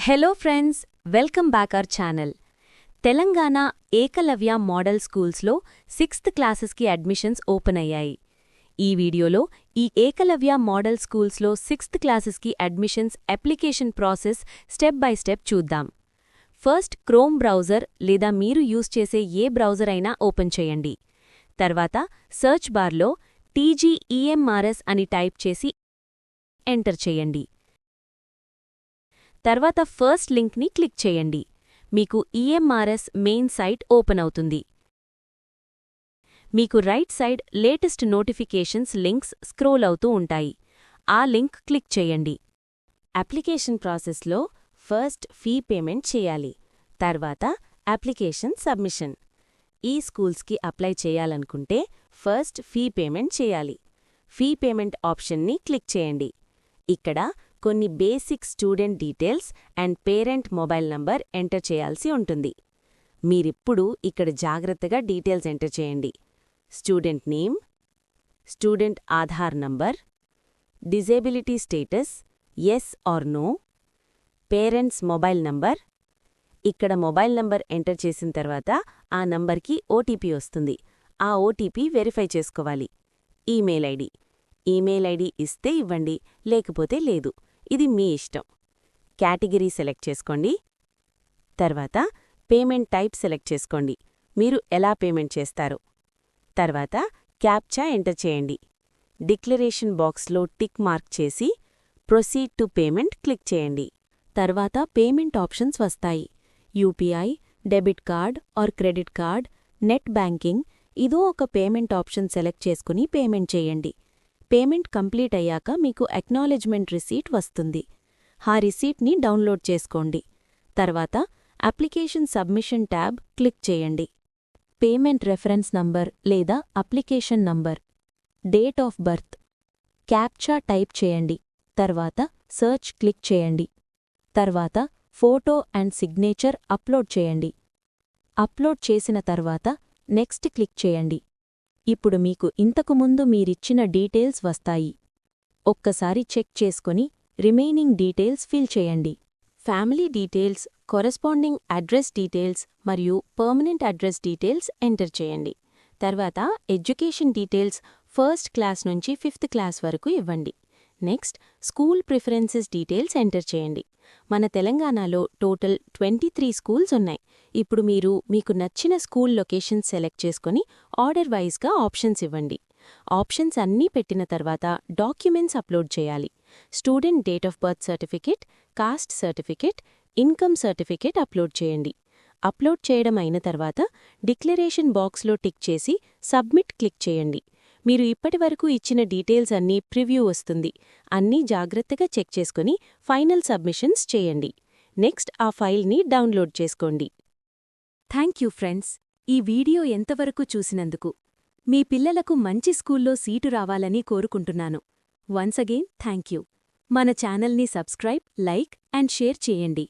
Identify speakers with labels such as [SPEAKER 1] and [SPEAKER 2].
[SPEAKER 1] Hello friends, welcome back our channel. Telangana Ekalavya model స్కూల్స్లో 6th క్లాసెస్కి admissions open అయ్యాయి. ఈ వీడియోలో ఈ ఏకలవ్య మోడల్ స్కూల్స్లో 6th క్లాసెస్కి admissions application process step by step చూద్దాం. ఫస్ట్ క్రోమ్ బ్రౌజర్ లేదా మీరు యూజ్ చేసే ఏ బ్రౌజర్ అయినా ఓపెన్ చేయండి. తర్వాత సర్చ్ బార్లో TGEMRS అని టైప్ చేసి ఎంటర్ చేయండి. తర్వాత ఫస్ట్ లింక్ని క్లిక్ చేయండి. మీకు EMRS మెయిన్ సైట్ ఓపెన్ అవుతుంది. మీకు right side latest notifications links scroll అవుతూ ఉంటాయి. ఆ లింక్ క్లిక్ చేయండి. అప్లికేషన్ ప్రాసెస్లో ఫస్ట్ ఫీ పేమెంట్ చేయాలి. తర్వాత అప్లికేషన్ సబ్మిషన్. ఈ స్కూల్స్కి అప్లై చేయాలనుకుంటే ఫస్ట్ ఫీ పేమెంట్ చేయాలి. ఫీ పేమెంట్ ఆప్షన్ని క్లిక్ చేయండి. ఇక్కడ కొన్ని basic student details and parent mobile number enter చేయాల్సి ఉంటుంది. మీరిప్పుడు ఇక్కడ జాగ్రత్తగా డీటెయిల్స్ ఎంటర్ చేయండి. Student name, student Aadhaar number, disability status yes or no, parents mobile number. ఇక్కడ మొబైల్ నంబర్ ఎంటర్ చేసిన తర్వాత ఆ నంబర్కి ఓటీపీ వస్తుంది. ఆ ఓటీపీ వెరిఫై చేసుకోవాలి. ఈమెయిల్ ఐడి ఇస్తే ఇవ్వండి, లేకపోతే లేదు. ఇది మీ ఇష్టం. కేటగిరీ సెలెక్ట్ చేసుకోండి. తర్వాత పేమెంట్ టైప్ సెలెక్ట్ చేసుకోండి. మీరు ఎలా పేమెంట్ చేస్తారో. తర్వాత క్యాప్చా ఎంటర్ చేయండి. డిక్లరేషన్ బాక్స్లో టిక్ మార్క్ చేసి ప్రొసీడ్ టు పేమెంట్ క్లిక్ చేయండి. తర్వాత పేమెంట్ ఆప్షన్స్ వస్తాయి. UPI, debit card or credit card, net banking. ఇదో ఒక పేమెంట్ ఆప్షన్ సెలెక్ట్ చేసుకుని పేమెంట్ చేయండి. పేమెంట్ కంప్లీట్ అయ్యాక మీకు అక్నాలెడ్జ్మెంట్ రిసీట్ వస్తుంది. ఆ రిసీట్ని డౌన్లోడ్ చేసుకోండి. తర్వాత అప్లికేషన్ సబ్మిషన్ ట్యాబ్ క్లిక్ చేయండి. పేమెంట్ రెఫరెన్స్ నంబర్ లేదా application number, date of birth, captcha type చేయండి. తర్వాత సర్చ్ క్లిక్ చేయండి. తర్వాత ఫోటో అండ్ సిగ్నేచర్ అప్లోడ్ చేయండి. అప్లోడ్ చేసిన తర్వాత నెక్స్ట్ క్లిక్ చేయండి. ఇప్పుడు మీకు ఇంతకుముందు మీరిచ్చిన డీటెయిల్స్ వస్తాయి. ఒక్కసారి చెక్ చేసుకుని రిమైనింగ్ డీటెయిల్స్ ఫిల్ చేయండి. ఫ్యామిలీ డీటెయిల్స్, కొరెస్పాండింగ్ అడ్రస్ డీటెయిల్స్ మరియు పర్మనెంట్ అడ్రస్ డీటెయిల్స్ ఎంటర్ చేయండి. తర్వాత ఎడ్యుకేషన్ డీటెయిల్స్ ఫస్ట్ క్లాస్ నుంచి 5th క్లాస్ వరకు ఇవ్వండి. Next school preferences details enter చేయండి. మన తెలంగాణలో టోటల్ 23 స్కూల్స్ ఉన్నాయి. ఇప్పుడు మీరు మీకు నచ్చిన స్కూల్ లొకేషన్ సెలెక్ట్ చేసుకుని ఆర్డర్ వైజ్గా ఆప్షన్స్ ఇవ్వండి. ఆప్షన్స్ అన్నీ పెట్టిన తర్వాత డాక్యుమెంట్స్ అప్లోడ్ చేయాలి. Student date of birth certificate, cost certificate, income certificate upload చేయండి. అప్లోడ్ చేయడం అయిన తర్వాత డిక్లరేషన్ బాక్స్లో టిక్ చేసి సబ్మిట్ క్లిక్ చేయండి. మీరు ఇప్పటివరకు ఇచ్చిన డీటెయిల్స్ అన్నీ ప్రివ్యూ వస్తుంది. అన్నీ జాగ్రత్తగా చెక్ చేసుకుని ఫైనల్ సబ్మిషన్స్ చేయండి. నెక్స్ట్ ఆ ఫైల్ని డౌన్లోడ్ చేసుకోండి. థ్యాంక్ యూ ఫ్రెండ్స్, ఈ వీడియో ఎంతవరకు చూసినందుకు. మీ పిల్లలకు మంచి స్కూల్లో సీటు రావాలని కోరుకుంటున్నాను. Once again thank you. మన ఛానల్ని సబ్స్క్రైబ్, లైక్ అండ్ షేర్ చేయండి.